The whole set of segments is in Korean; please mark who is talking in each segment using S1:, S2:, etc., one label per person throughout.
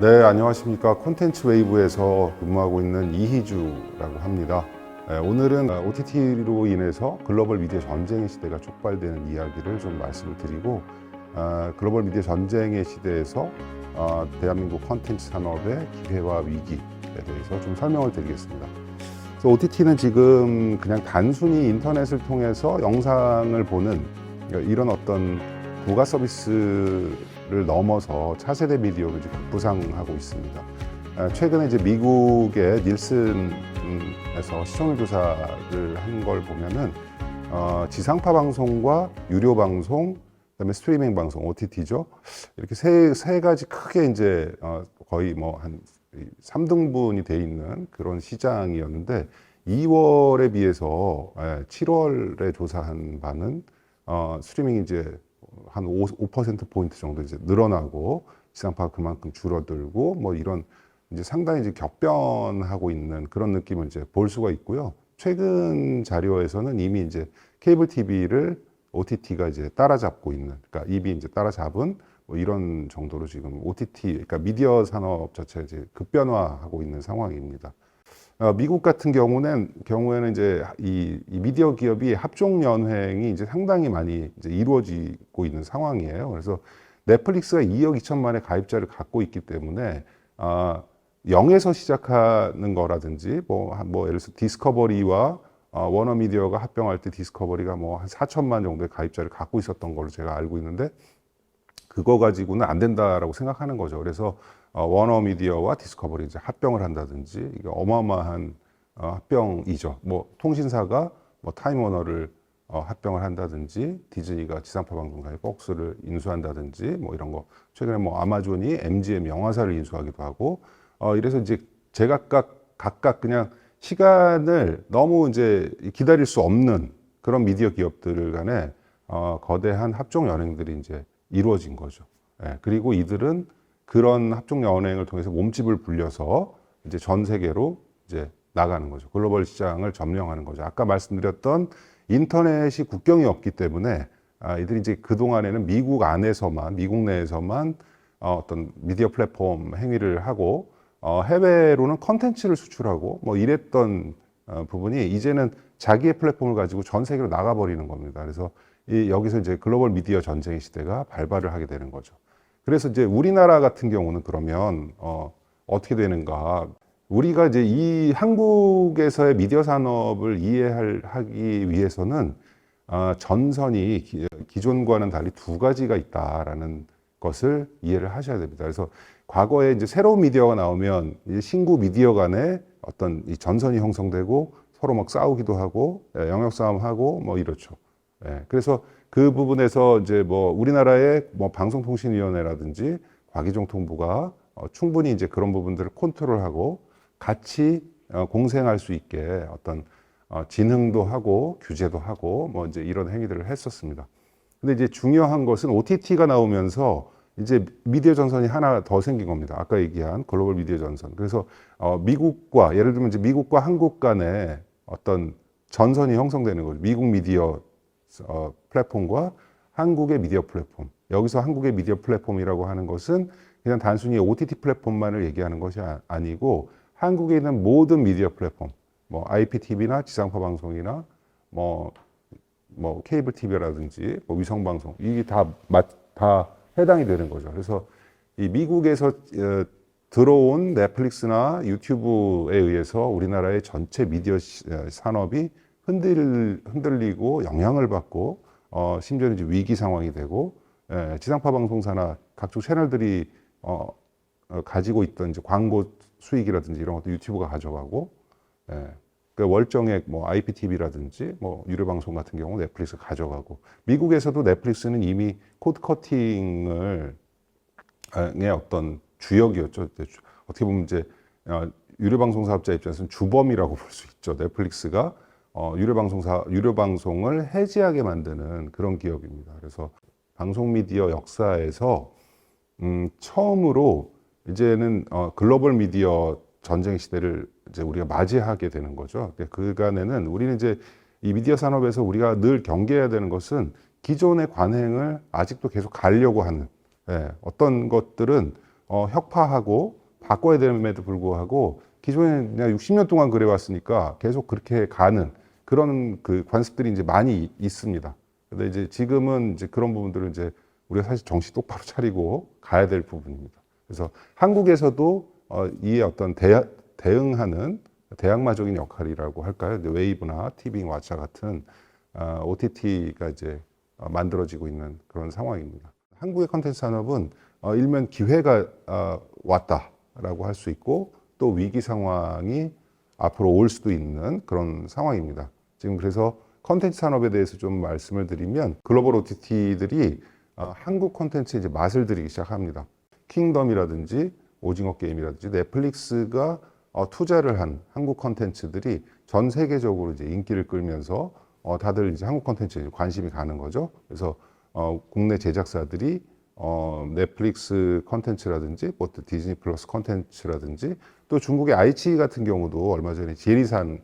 S1: 네, 안녕하십니까. 콘텐츠 웨이브에서 근무하고 있는 이희주라고 합니다. 오늘은 OTT로 인해서 글로벌 미디어 전쟁의 시대가 촉발되는 이야기를 좀 말씀을 드리고, 글로벌 미디어 전쟁의 시대에서 대한민국 콘텐츠 산업의 기회와 위기에 대해서 좀 설명을 드리겠습니다. 그래서 OTT는 지금 그냥 단순히 인터넷을 통해서 영상을 보는 이런 어떤 부가 서비스를 넘어서 차세대 미디어로 이제 급부상하고 있습니다. 최근에 이제 미국의 닐슨에서 시청률 조사를 한 걸 보면은 지상파 방송과 유료 방송, 그다음에 스트리밍 방송 (OTT죠) 이렇게 세 가지 크게 이제 거의 뭐 한 3등분이 돼 있는 그런 시장이었는데 2월에 비해서 7월에 조사한 바는 스트리밍이 이제 한 5%포인트 정도 이제 늘어나고 지상파가 그만큼 줄어들고 뭐 이런 이제 상당히 이제 격변하고 있는 그런 느낌을 이제 볼 수가 있고요. 최근 자료에서는 이미 이제 케이블 TV를 OTT가 이제 따라잡고 있는, 그러니까 이미 이제 따라잡은 뭐 이런 정도로 지금 OTT, 그러니까 미디어 산업 자체가 이제 급변화하고 있는 상황입니다. 미국 같은 경우에는 이제 이 미디어 기업이 합종 연횡이 이제 상당히 많이 이제 이루어지고 있는 상황이에요. 그래서 넷플릭스가 2억 2천만의 가입자를 갖고 있기 때문에 0에서 시작하는 거라든지 뭐 예를 들어서 디스커버리와 워너미디어가 합병할 때 디스커버리가 뭐 한 4천만 정도의 가입자를 갖고 있었던 걸로 제가 알고 있는데 그거 가지고는 안 된다라고 생각하는 거죠. 그래서 워너미디어와 디스커버리 이제 합병을 한다든지 이게 어마어마한 합병이죠. 뭐 통신사가 뭐 타임워너를 합병을 한다든지 디즈니가 지상파 방송사의 폭스를 인수한다든지 뭐 이런 거 최근에 뭐 아마존이 MGM 영화사를 인수하기도 하고 이래서 이제 각각 그냥 시간을 너무 이제 기다릴 수 없는 그런 미디어 기업들 간에 거대한 합종 연행들이 이제 이루어진 거죠. 그리고 이들은 그런 합종 연행을 통해서 몸집을 불려서 이제 전 세계로 이제 나가는 거죠. 글로벌 시장을 점령하는 거죠. 아까 말씀드렸던 인터넷이 국경이 없기 때문에 이들이 이제 그동안에는 미국 안에서만, 미국 내에서만 어떤 미디어 플랫폼 행위를 하고 해외로는 컨텐츠를 수출하고 뭐 이랬던 부분이 이제는 자기의 플랫폼을 가지고 전 세계로 나가버리는 겁니다. 그래서 여기서 이제 글로벌 미디어 전쟁의 시대가 발발을 하게 되는 거죠. 그래서 이제 우리나라 같은 경우는 그러면 어떻게 되는가? 우리가 이제 이 한국에서의 미디어 산업을 이해하기 위해서는 전선이 기존과는 달리 두 가지가 있다라는 것을 이해를 하셔야 됩니다. 그래서 과거에 이제 새로운 미디어가 나오면 이제 신구 미디어 간에 어떤 이 전선이 형성되고 서로 막 싸우기도 하고 영역 싸움하고 뭐 이렇죠. 그래서 그 부분에서 이제 뭐 우리나라의 뭐 방송통신위원회라든지 과기정통부가 충분히 이제 그런 부분들을 컨트롤하고 같이 공생할 수 있게 어떤 진흥도 하고 규제도 하고 뭐 이제 이런 행위들을 했었습니다. 근데 이제 중요한 것은 OTT가 나오면서 이제 미디어 전선이 하나 더 생긴 겁니다. 아까 얘기한 글로벌 미디어 전선. 그래서 미국과 예를 들면 이제 미국과 한국 간에 어떤 전선이 형성되는 거죠. 미국 미디어 플랫폼과 한국의 미디어 플랫폼. 여기서 한국의 미디어 플랫폼이라고 하는 것은 그냥 단순히 OTT 플랫폼만을 얘기하는 것이 아니고 한국에 있는 모든 미디어 플랫폼, 뭐 IPTV나 지상파 방송이나 뭐 케이블 TV라든지 뭐 위성 방송 이게 다 해당이 되는 거죠. 그래서 이 미국에서 들어온 넷플릭스나 유튜브에 의해서 우리나라의 전체 미디어 산업이 흔들리고 영향을 받고 심지어는 이제 위기 상황이 되고 지상파 방송사나 각종 채널들이 가지고 있던 이제 광고 수익이라든지 이런 것도 유튜브가 가져가고 그 월정액 뭐 IPTV라든지 뭐 유료 방송 같은 경우 넷플릭스가 가져가고 미국에서도 넷플릭스는 이미 코드 커팅을 의 어떤 주역이었죠. 어떻게 보면 이제 유료 방송 사업자 입장에서는 주범이라고 볼 수 있죠. 넷플릭스가 유료 방송을 해지하게 만드는 그런 기업입니다. 그래서 방송 미디어 역사에서 처음으로 이제는 글로벌 미디어 전쟁 시대를 이제 우리가 맞이하게 되는 거죠. 그간에는 우리는 이제 이 미디어 산업에서 우리가 늘 경계해야 되는 것은 기존의 관행을 아직도 계속 가려고 하는 어떤 것들은 혁파하고 바꿔야 됨에도 불구하고 기존에 그냥 60년 동안 그래왔으니까 계속 그렇게 가는 그런 그 관습들이 이제 많이 있습니다. 근데 이제 지금은 이제 그런 부분들을 이제 우리가 사실 정신 똑바로 차리고 가야 될 부분입니다. 그래서 한국에서도 이에 어떤 대응하는 대항마적인 역할이라고 할까요? 웨이브나 티빙, 왓챠 같은 OTT가 이제 만들어지고 있는 그런 상황입니다. 한국의 컨텐츠 산업은 일면 기회가 왔다라고 할 수 있고 또 위기 상황이 앞으로 올 수도 있는 그런 상황입니다. 지금 그래서 컨텐츠 산업에 대해서 좀 말씀을 드리면 글로벌 OTT들이 한국 컨텐츠에 이제 맛을 들이기 시작합니다. 킹덤이라든지 오징어 게임이라든지 넷플릭스가 투자를 한 한국 컨텐츠들이 전 세계적으로 이제 인기를 끌면서 다들 이제 한국 컨텐츠에 관심이 가는 거죠. 그래서 국내 제작사들이 넷플릭스 컨텐츠라든지 뭐 디즈니 플러스 컨텐츠라든지 또 중국의 아이치 같은 경우도 얼마 전에 지리산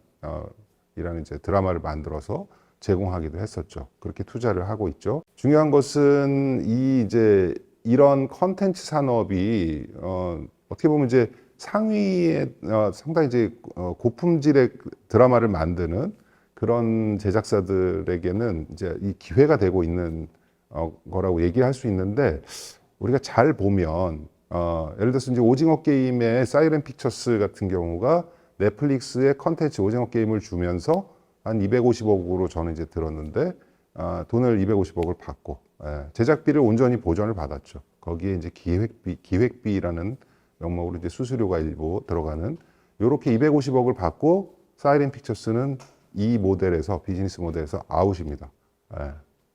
S1: 이라는 이제 드라마를 만들어서 제공하기도 했었죠. 그렇게 투자를 하고 있죠. 중요한 것은 이제 이런 컨텐츠 산업이 어떻게 보면 이제 상위에 상당히 이제 고품질의 드라마를 만드는 그런 제작사들에게는 이제 이 기회가 되고 있는 거라고 얘기할 수 있는데 우리가 잘 보면 예를 들어서 이제 오징어 게임의 사이렌 픽처스 같은 경우가 넷플릭스의 컨텐츠 오징어 게임을 주면서 한 250억으로 저는 이제 들었는데 돈을 250억을 받고 제작비를 온전히 보전을 받았죠. 거기에 이제 기획비라는 명목으로 이제 수수료가 일부 들어가는 요렇게 250억을 받고 사이렌 픽처스는 이 모델에서 비즈니스 모델에서 아웃입니다.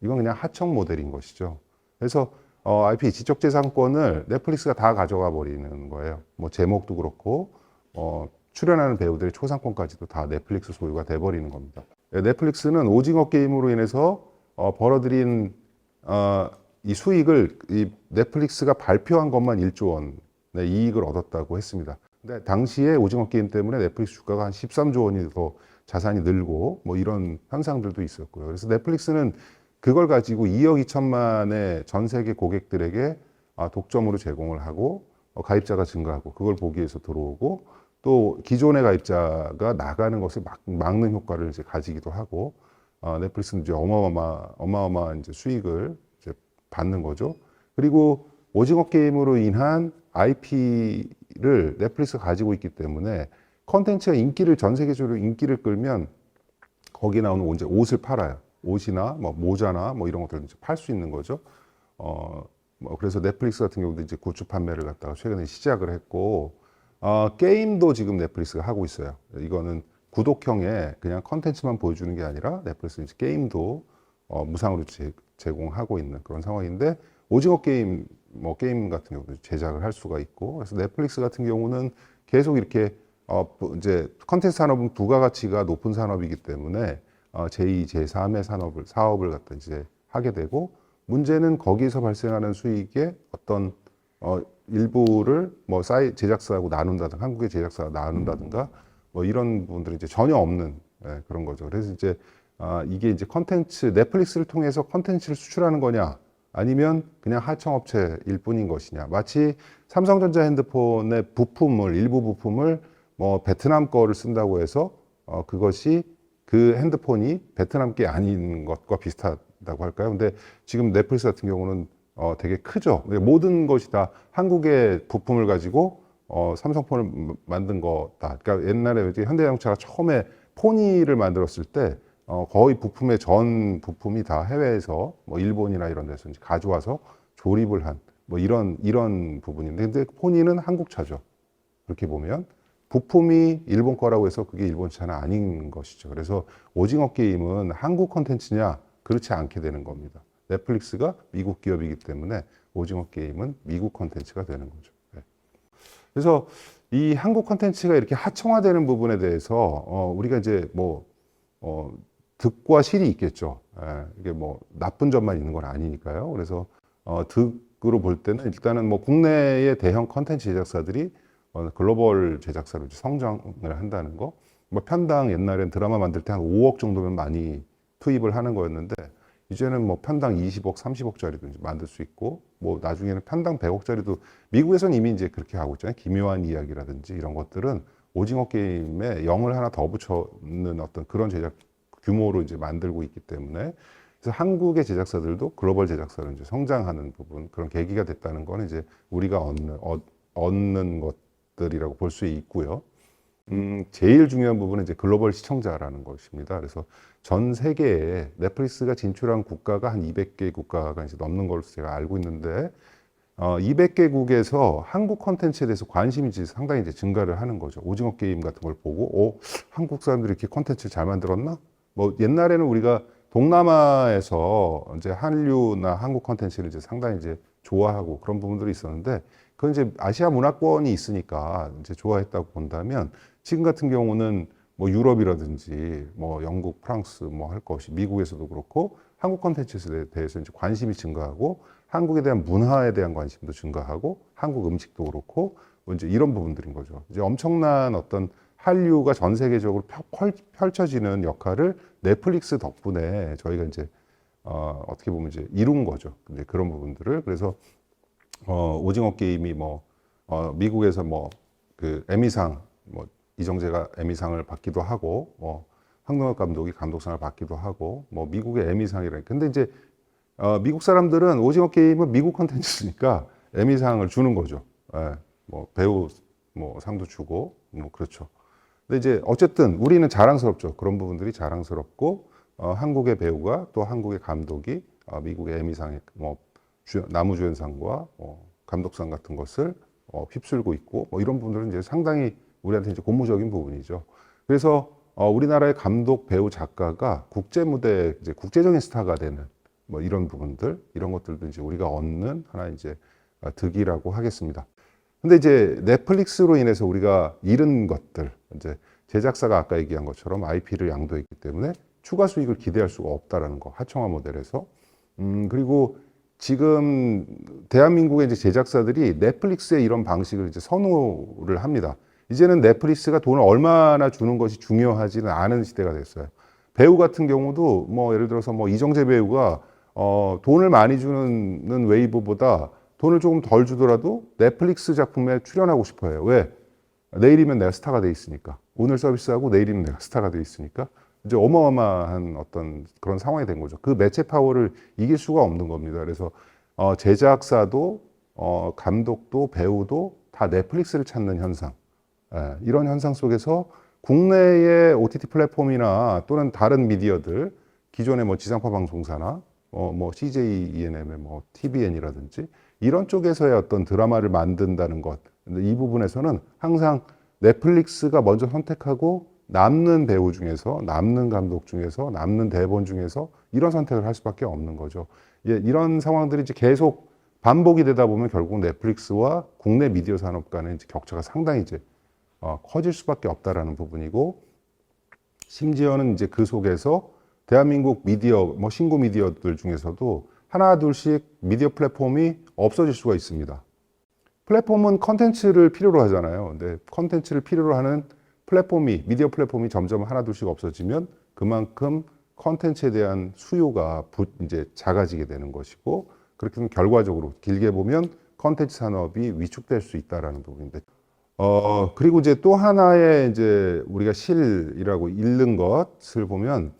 S1: 이건 그냥 하청 모델인 것이죠. 그래서 IP 지적재산권을 넷플릭스가 다 가져가 버리는 거예요. 뭐 제목도 그렇고 출연하는 배우들의 초상권까지도 다 넷플릭스 소유가 돼버리는 겁니다. 넷플릭스는 오징어 게임으로 인해서 벌어들인 이 수익을 이 넷플릭스가 발표한 것만 1조 원의 이익을 얻었다고 했습니다. 근데 당시에 오징어 게임 때문에 넷플릭스 주가가 한 13조 원이 더 자산이 늘고 뭐 이런 현상들도 있었고요. 그래서 넷플릭스는 그걸 가지고 2억 2천만의 전 세계 고객들에게 독점으로 제공을 하고 가입자가 증가하고 그걸 보기 위해서 들어오고 또 기존의 가입자가 나가는 것을 막는 효과를 이제 가지기도 하고 넷플릭스는 이제 어마어마한 이제 수익을 이제 받는 거죠. 그리고 오징어 게임으로 인한 IP를 넷플릭스가 가지고 있기 때문에 컨텐츠가 전 세계적으로 인기를 끌면 거기 나오는 이제 옷을 팔아요. 옷이나 뭐 모자나 뭐 이런 것들 이제 팔 수 있는 거죠. 그래서 넷플릭스 같은 경우도 이제 굿즈 판매를 갖다가 최근에 시작을 했고 게임도 지금 넷플릭스가 하고 있어요. 이거는 구독형의 그냥 컨텐츠만 보여주는 게 아니라 넷플릭스 이제 게임도 무상으로 제공하고 있는 그런 상황인데 오징어 게임 게임 같은 경우도 제작을 할 수가 있고 그래서 넷플릭스 같은 경우는 계속 이렇게 이제 컨텐츠 산업은 부가가치가 높은 산업이기 때문에 제2, 제3의 사업을 갖다 이제 하게 되고 문제는 거기서 발생하는 수익의 어떤 일부를 제작사하고 나눈다든가 한국의 제작사가 나눈다든가 뭐 이런 부분들이 이제 전혀 없는 그런 거죠. 그래서 이제 이게 이제 넷플릭스를 통해서 컨텐츠를 수출하는 거냐 아니면 그냥 하청업체일 뿐인 것이냐. 마치 삼성전자 핸드폰의 일부 부품을 뭐 베트남 거를 쓴다고 해서 그것이 그 핸드폰이 베트남 게 아닌 것과 비슷하다고 할까요? 근데 지금 넷플릭스 같은 경우는 되게 크죠. 모든 것이 다 한국의 부품을 가지고 삼성폰을 만든 거다. 그러니까 옛날에 이제 현대자동차가 처음에 포니를 만들었을 때 거의 전 부품이 다 해외에서 뭐 일본이나 이런 데서 이제 가져와서 조립을 한 뭐 이런 부분인데 근데 포니는 한국 차죠. 그렇게 보면 부품이 일본 거라고 해서 그게 일본 차는 아닌 것이죠. 그래서 오징어 게임은 한국 컨텐츠냐? 그렇지 않게 되는 겁니다. 넷플릭스가 미국 기업이기 때문에 오징어 게임은 미국 컨텐츠가 되는 거죠. 그래서 이 한국 컨텐츠가 이렇게 하청화되는 부분에 대해서 우리가 이제 득과 실이 있겠죠. 이게 뭐 나쁜 점만 있는 건 아니니까요. 그래서 득으로 볼 때는 일단은 뭐 국내의 대형 컨텐츠 제작사들이 글로벌 제작사로 성장을 한다는 거. 뭐 편당 옛날엔 드라마 만들 때 한 5억 정도면 많이 투입을 하는 거였는데 이제는 뭐 편당 20억, 30억짜리도 이제 만들 수 있고, 뭐 나중에는 편당 100억짜리도, 미국에서는 이미 이제 그렇게 하고 있잖아요. 기묘한 이야기라든지 이런 것들은 오징어 게임에 영을 하나 더 붙여는 어떤 그런 제작 규모로 이제 만들고 있기 때문에, 그래서 한국의 제작사들도 글로벌 제작사로 이제 성장하는 부분, 그런 계기가 됐다는 거는 이제 우리가 얻는 것들이라고 볼 수 있고요. 제일 중요한 부분은 이제 글로벌 시청자라는 것입니다. 그래서 전 세계에 넷플릭스가 진출한 국가가 한 200개 국가가 이제 넘는 걸로 제가 알고 있는데, 200개국에서 한국 콘텐츠에 대해서 관심이 이제 상당히 이제 증가를 하는 거죠. 오징어 게임 같은 걸 보고, 한국 사람들이 이렇게 콘텐츠를 잘 만들었나? 뭐 옛날에는 우리가 동남아에서 이제 한류나 한국 콘텐츠를 이제 상당히 이제 좋아하고 그런 부분들이 있었는데, 그건 이제 아시아 문화권이 있으니까 이제 좋아했다고 본다면, 지금 같은 경우는 뭐 유럽이라든지 뭐 영국, 프랑스 뭐 할 것 없이 미국에서도 그렇고 한국 콘텐츠에 대해서 이제 관심이 증가하고, 한국에 대한 문화에 대한 관심도 증가하고, 한국 음식도 그렇고 뭐 이제 이런 부분들인 거죠. 이제 엄청난 어떤 한류가 전 세계적으로 펼쳐지는 역할을 넷플릭스 덕분에 저희가 이제 어떻게 보면 이제 이룬 거죠. 근데 그런 부분들을, 그래서 오징어 게임이 뭐 미국에서 뭐 그 에미상, 뭐 이정재가 에미상을 받기도 하고, 뭐 황동혁 감독이 감독상을 받기도 하고, 뭐 미국의 에미상이라. 근데 이제 미국 사람들은 오징어 게임은 미국 콘텐츠니까 에미상을 주는 거죠. 예, 뭐 배우 뭐 상도 주고 뭐 그렇죠. 근데 이제 어쨌든 우리는 자랑스럽죠. 그런 부분들이 자랑스럽고, 한국의 배우가 또 한국의 감독이 미국의 에미상에 뭐 나무주연상과 감독상 같은 것을 휩쓸고 있고, 뭐 이런 부분들은 이제 상당히 우리한테 이제 고무적인 부분이죠. 그래서 우리나라의 감독, 배우, 작가가 국제 무대 이제 국제적인 스타가 되는 뭐 이런 부분들, 이런 것들도 이제 우리가 얻는 하나 이제 득이라고 하겠습니다. 근데 이제 넷플릭스로 인해서 우리가 잃은 것들, 이제 제작사가 아까 얘기한 것처럼 IP를 양도했기 때문에 추가 수익을 기대할 수가 없다라는 거, 하청화 모델에서. 그리고 지금 대한민국의 이제 제작사들이 넷플릭스의 이런 방식을 이제 선호를 합니다. 이제는 넷플릭스가 돈을 얼마나 주는 것이 중요하지는 않은 시대가 됐어요. 배우 같은 경우도 뭐 예를 들어서 뭐 이정재 배우가 돈을 많이 주는 웨이브보다 돈을 조금 덜 주더라도 넷플릭스 작품에 출연하고 싶어 해요. 왜? 내일이면 내가 스타가 돼 있으니까. 오늘 서비스하고 내일이면 내가 스타가 돼 있으니까. 이제 어마어마한 어떤 그런 상황이 된 거죠. 그 매체 파워를 이길 수가 없는 겁니다. 그래서 제작사도 감독도 배우도 다 넷플릭스를 찾는 현상. 예, 이런 현상 속에서 국내의 OTT 플랫폼이나 또는 다른 미디어들, 기존의 뭐 지상파 방송사나 뭐 CJ ENM의 뭐 TVN이라든지 이런 쪽에서의 어떤 드라마를 만든다는 것, 이 부분에서는 항상 넷플릭스가 먼저 선택하고 남는 배우 중에서, 남는 감독 중에서, 남는 대본 중에서 이런 선택을 할 수밖에 없는 거죠. 예, 이런 상황들이 이제 계속 반복이 되다 보면 결국 넷플릭스와 국내 미디어 산업 간의 이제 격차가 상당히 이제 커질 수밖에 없다라는 부분이고, 심지어는 이제 그 속에서 대한민국 미디어, 뭐 신구 미디어들 중에서도 하나 둘씩 미디어 플랫폼이 없어질 수가 있습니다. 플랫폼은 컨텐츠를 필요로 하잖아요. 근데 컨텐츠를 필요로 하는 플랫폼이, 미디어 플랫폼이 점점 하나 둘씩 없어지면 그만큼 컨텐츠에 대한 수요가 이제 작아지게 되는 것이고, 그렇게 되면 결과적으로 길게 보면 컨텐츠 산업이 위축될 수 있다라는 부분인데, 그리고 이제 또 하나의 이제 우리가 실이라고 읽는 것을 보면,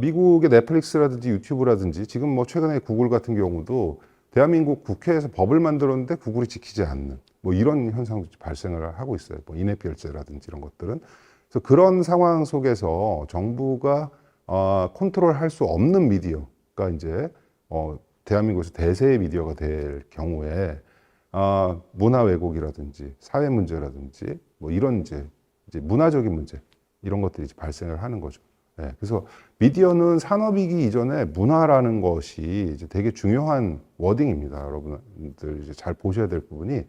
S1: 미국의 넷플릭스라든지 유튜브라든지 지금 뭐 최근에 구글 같은 경우도 대한민국 국회에서 법을 만들었는데 구글이 지키지 않는 뭐 이런 현상도 발생을 하고 있어요. 뭐 인앱 결제라든지 이런 것들은. 그래서 그런 상황 속에서 정부가 컨트롤할 수 없는 미디어가 이제 대한민국에서 대세의 미디어가 될 경우에 문화 왜곡이라든지 사회 문제라든지 뭐 이런 이제 문화적인 문제, 이런 것들이 이제 발생을 하는 거죠. 네, 그래서 미디어는 산업이기 이전에 문화라는 것이 이제 되게 중요한 워딩입니다. 여러분들 이제 잘 보셔야 될 부분이,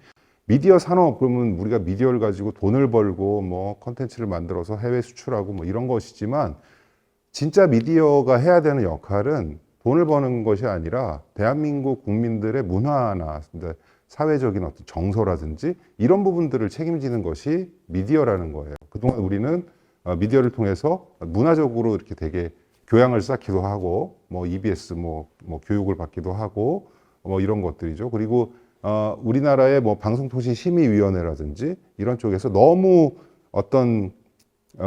S1: 미디어 산업, 그러면 우리가 미디어를 가지고 돈을 벌고 뭐 컨텐츠를 만들어서 해외 수출하고 뭐 이런 것이지만, 진짜 미디어가 해야 되는 역할은 돈을 버는 것이 아니라 대한민국 국민들의 문화나 사회적인 어떤 정서라든지 이런 부분들을 책임지는 것이 미디어라는 거예요. 그동안 우리는 미디어를 통해서 문화적으로 이렇게 되게 교양을 쌓기도 하고, 뭐 EBS 뭐 교육을 받기도 하고, 뭐 이런 것들이죠. 그리고 우리나라의 뭐 방송통신심의위원회라든지 이런 쪽에서 너무 어떤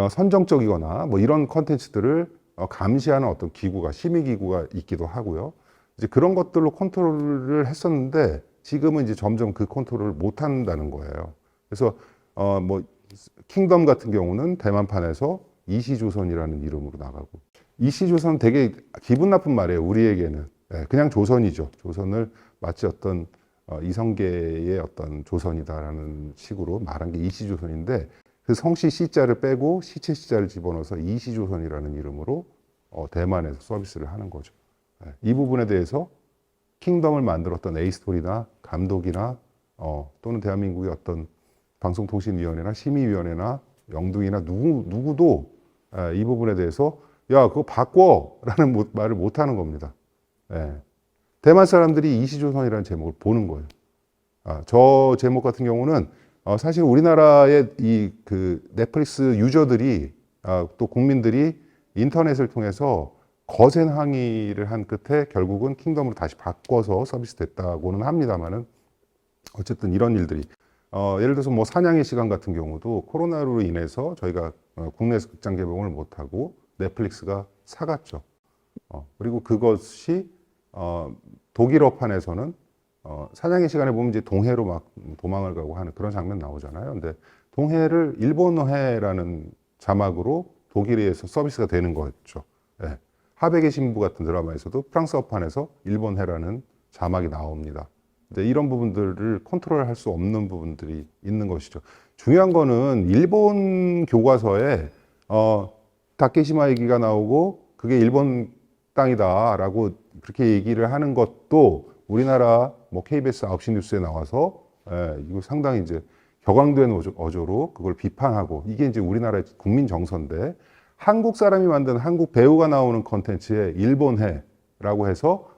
S1: 선정적이거나 뭐 이런 컨텐츠들을 감시하는 어떤 기구가, 심의기구가 있기도 하고요. 이제 그런 것들로 컨트롤을 했었는데 지금은 이제 점점 그 컨트롤을 못 한다는 거예요. 그래서 뭐 킹덤 같은 경우는 대만판에서 이시조선이라는 이름으로 나가고, 이시조선 되게 기분 나쁜 말이에요, 우리에게는. 그냥 조선이죠. 조선을 마치 어떤 이성계의 어떤 조선이다라는 식으로 말한 게 이시조선인데, 그 성씨 씨자를 빼고 시체 씨자를 집어넣어서 이시조선이라는 이름으로 대만에서 서비스를 하는 거죠. 이 부분에 대해서 킹덤을 만들었던 에이스토리나 감독이나 또는 대한민국의 어떤 방송통신위원회나 심의위원회나 영둥이나 누구도 이 부분에 대해서 야 그거 바꿔라는 말을 못 하는 겁니다. 대만 사람들이 이시조선이라는 제목을 보는 거예요. 저 제목 같은 경우는 사실 우리나라의 그 넷플릭스 유저들이 또 국민들이 인터넷을 통해서 거센 항의를 한 끝에 결국은 킹덤으로 다시 바꿔서 서비스 됐다고는 합니다만은, 어쨌든 이런 일들이 예를 들어서 뭐 사냥의 시간 같은 경우도 코로나로 인해서 저희가 국내에서 극장 개봉을 못하고 넷플릭스가 사갔죠. 그리고 그것이 독일어판에서는 사냥의 시간에 보면 이제 동해로 막 도망을 가고 하는 그런 장면 나오잖아요. 근데 동해를 일본해라는 자막으로 독일에서 서비스가 되는 거였죠. 하백의 신부 같은 드라마에서도 프랑스어판에서 일본해라는 자막이 나옵니다. 근데 이런 부분들을 컨트롤할 수 없는 부분들이 있는 것이죠. 중요한 거는 일본 교과서에 다케시마 얘기가 나오고 그게 일본 땅이다라고 그렇게 얘기를 하는 것도 우리나라 뭐 KBS 9시 뉴스에 나와서 이거 상당히 이제 격앙된 어조로 그걸 비판하고, 이게 이제 우리나라의 국민 정서인데, 한국 사람이 만든 한국 배우가 나오는 컨텐츠에 일본해라고 해서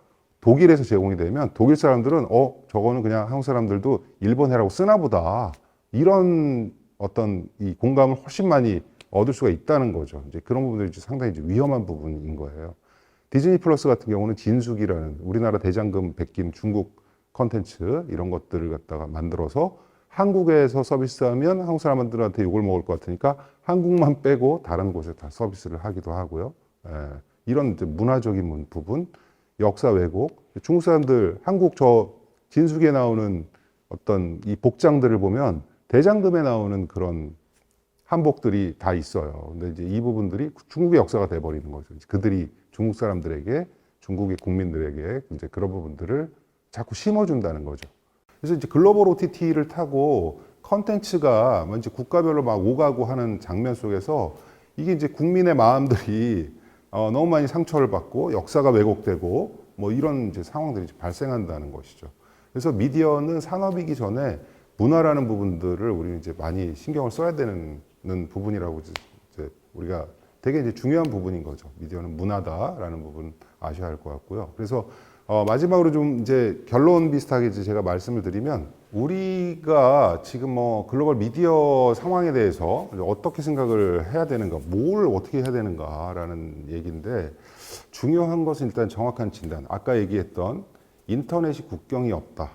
S1: 독일에서 제공이 되면 독일 사람들은 저거는 그냥 한국 사람들도 일본해라고 쓰나 보다, 이런 어떤 이 공감을 훨씬 많이 얻을 수가 있다는 거죠. 이제 그런 부분들이 상당히 이제 위험한 부분인 거예요. 디즈니 플러스 같은 경우는 진숙이라는 우리나라 대장금 베낀 중국 컨텐츠 이런 것들을 갖다가 만들어서 한국에서 서비스하면 한국 사람들한테 욕을 먹을 것 같으니까 한국만 빼고 다른 곳에 다 서비스를 하기도 하고요. 이런 이제 문화적인 부분, 역사 왜곡, 중국 사람들 한국 저 진숙에 나오는 어떤 이 복장들을 보면 대장금에 나오는 그런 한복들이 다 있어요. 근데 이제 이 부분들이 중국의 역사가 돼버리는 거죠. 그들이 중국 사람들에게, 중국의 국민들에게 이제 그런 부분들을 자꾸 심어준다는 거죠. 그래서 이제 글로벌 OTT를 타고 컨텐츠가 이제 국가별로 막 오가고 하는 장면 속에서 이게 이제 국민의 마음들이 너무 많이 상처를 받고 역사가 왜곡되고 뭐 이런 이제 상황들이 발생한다는 것이죠. 그래서 미디어는 산업이기 전에 문화라는 부분들을 우리는 이제 많이 신경을 써야 되는 부분이라고 이제 우리가 되게 이제 중요한 부분인 거죠. 미디어는 문화다라는 부분 아셔야 할 것 같고요. 그래서 마지막으로 좀 이제 결론 비슷하게 이제 제가 말씀을 드리면, 우리가 지금 뭐 글로벌 미디어 상황에 대해서 어떻게 생각을 해야 되는가, 뭘 어떻게 해야 되는가라는 얘기인데, 중요한 것은 일단 정확한 진단. 아까 얘기했던 인터넷이 국경이 없다.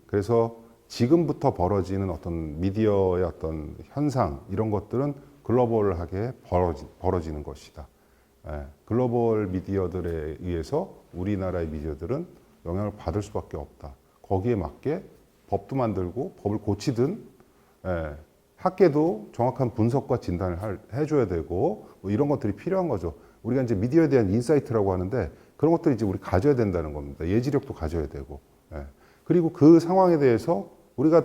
S1: 그래서 지금부터 벌어지는 어떤 미디어의 어떤 현상, 이런 것들은 글로벌하게 벌어지는 것이다. 글로벌 미디어들에 의해서 우리나라의 미디어들은 영향을 받을 수밖에 없다. 거기에 맞게 법도 만들고 법을 고치든, 학계도 정확한 분석과 진단을 해줘야 되고, 뭐 이런 것들이 필요한 거죠. 우리가 이제 미디어에 대한 인사이트라고 하는데 그런 것들이 이제 우리 가져야 된다는 겁니다. 예지력도 가져야 되고, 그리고 그 상황에 대해서 우리가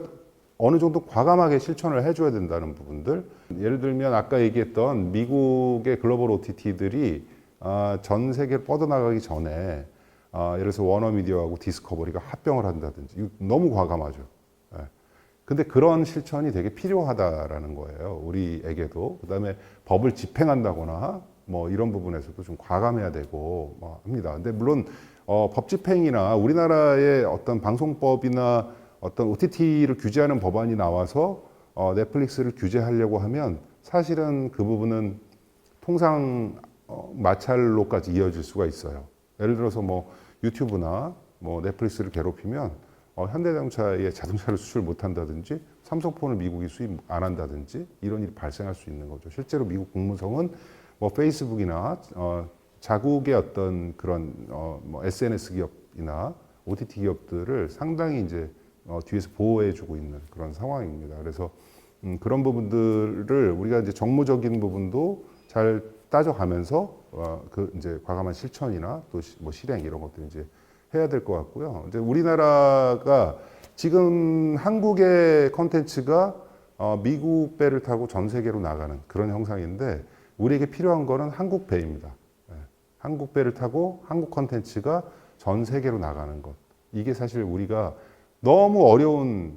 S1: 어느 정도 과감하게 실천을 해줘야 된다는 부분들. 예를 들면 아까 얘기했던 미국의 글로벌 OTT들이 전 세계를 뻗어나가기 전에 예를 들어서 워너미디어하고 디스커버리가 합병을 한다든지, 이거 너무 과감하죠. 근데 그런 실천이 되게 필요하다라는 거예요, 우리에게도. 그다음에 법을 집행한다거나 뭐 이런 부분에서도 좀 과감해야 되고 뭐 합니다. 근데 물론 법 집행이나 우리나라의 어떤 방송법이나 어떤 OTT를 규제하는 법안이 나와서 넷플릭스를 규제하려고 하면 사실은 그 부분은 통상 마찰로까지 이어질 수가 있어요. 예를 들어서 뭐 유튜브나 뭐 넷플릭스를 괴롭히면 현대자동차에 자동차를 수출 못한다든지 삼성폰을 미국이 수입 안 한다든지 이런 일이 발생할 수 있는 거죠. 실제로 미국 국무성은 뭐 페이스북이나 자국의 어떤 그런 뭐 SNS 기업이나 OTT 기업들을 상당히 이제 뒤에서 보호해주고 있는 그런 상황입니다. 그래서 그런 부분들을 우리가 이제 정무적인 부분도 잘 따져가면서 그 이제 과감한 실천이나 또 뭐 실행 이런 것들 이제 해야 될 것 같고요. 이제 우리나라가 지금 한국의 컨텐츠가 미국 배를 타고 전 세계로 나가는 그런 형상인데 우리에게 필요한 거는 한국 배입니다. 한국 배를 타고 한국 컨텐츠가 전 세계로 나가는 것. 이게 사실 우리가 너무 어려운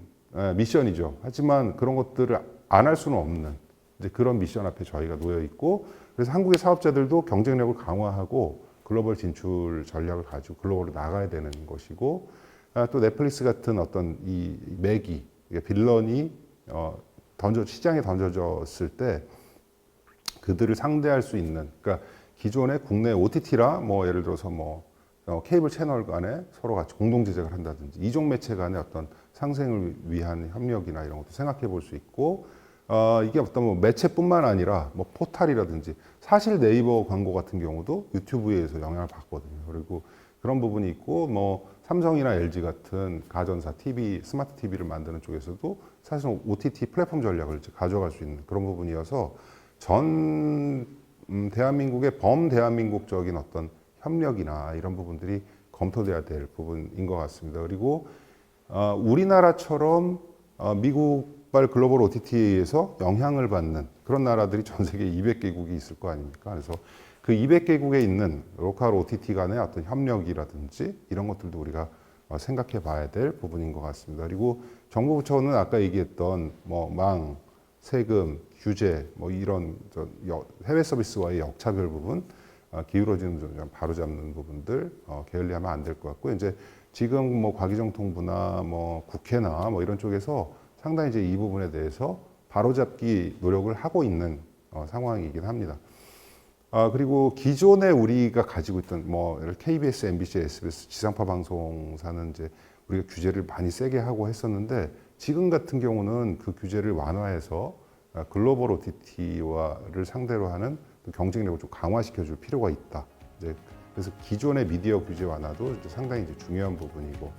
S1: 미션이죠. 하지만 그런 것들을 안 할 수는 없는 이제 그런 미션 앞에 저희가 놓여 있고 그래서 한국의 사업자들도 경쟁력을 강화하고 글로벌 진출 전략을 가지고 글로벌로 나가야 되는 것이고 또 넷플릭스 같은 어떤 이 맥이 빌런이 시장에 던져졌을 때 그들을 상대할 수 있는 그러니까 기존의 국내 OTT라 뭐 예를 들어서 뭐 케이블 채널 간에 서로 같이 공동 제작을 한다든지 이종 매체 간의 어떤 상생을 위한 협력이나 이런 것도 생각해 볼 수 있고 이게 어떤 뭐 매체뿐만 아니라 뭐 포탈이라든지 사실 네이버 광고 같은 경우도 유튜브에서 영향을 받거든요. 그리고 그런 부분이 있고 뭐 삼성이나 LG 같은 가전사 TV, 스마트 TV를 만드는 쪽에서도 사실 OTT 플랫폼 전략을 이제 가져갈 수 있는 그런 부분이어서 전 대한민국의 범대한민국적인 어떤 협력이나 이런 부분들이 검토돼야 될 부분인 것 같습니다. 그리고 우리나라처럼 미국발 글로벌 OTT에서 영향을 받는 그런 나라들이 전 세계 200개국이 있을 거 아닙니까? 그래서 그 200개국에 있는 로컬 OTT 간의 어떤 협력이라든지 이런 것들도 우리가 생각해 봐야 될 부분인 것 같습니다. 그리고 정부 부처는 아까 얘기했던 뭐 세금, 규제, 뭐 이런 해외 서비스와의 역차별 부분, 기울어지는 점 바로잡는 부분들 게을리하면 안 될 것 같고 이제 지금 뭐 과기정통부나 뭐 국회나 뭐 이런 쪽에서 상당히 이제 이 부분에 대해서 바로잡기 노력을 하고 있는 상황이긴 합니다. 그리고 기존에 우리가 가지고 있던 뭐 KBS, MBC, SBS 지상파 방송사는 이제 우리가 규제를 많이 세게 하고 했었는데 지금 같은 경우는 그 규제를 완화해서 글로벌 OTT와를 상대로 하는 경쟁력을 좀 강화시켜 줄 필요가 있다. 이제 그래서 기존의 미디어 규제 완화도 이제 상당히 이제 중요한 부분이고,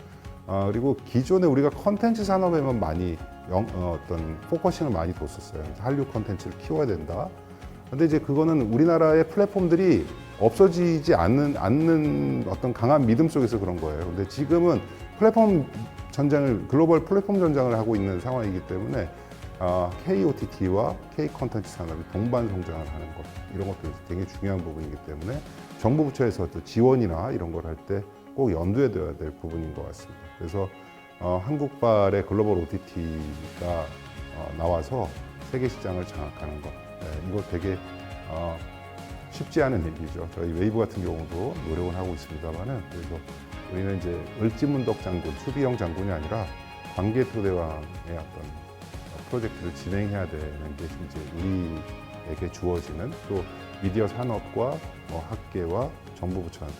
S1: 그리고 기존에 우리가 컨텐츠 산업에만 많이 어떤 포커싱을 많이 뒀었어요. 한류 컨텐츠를 키워야 된다. 근데 이제 그거는 우리나라의 플랫폼들이 없어지지 않는 어떤 강한 믿음 속에서 그런 거예요. 근데 지금은 글로벌 플랫폼 전장을 하고 있는 상황이기 때문에 KOTT와 K 컨텐츠 산업이 동반 성장을 하는 것 이런 것도 되게 중요한 부분이기 때문에 정부 부처에서 또 지원이나 이런 걸 할 때 꼭 염두에 둬야 될 부분인 것 같습니다. 그래서 한국발의 글로벌 OTT가 나와서 세계 시장을 장악하는 것 이거 되게 쉽지 않은 일이죠. 저희 웨이브 같은 경우도 노력은 하고 있습니다만은 그래서 우리는 이제 을지문덕 장군, 수비형 장군이 아니라 광개토대왕의 어떤 프로젝트를 진행해야 되는 게 이제 우리에게 주어지는 또 미디어 산업과 뭐 학계와 정부 부처한테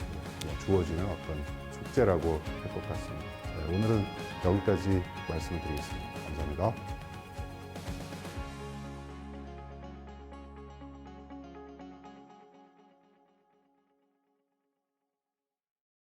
S1: 주어지는 어떤 숙제라고 할 것 같습니다. 오늘은 여기까지 말씀을 드리겠습니다. 감사합니다.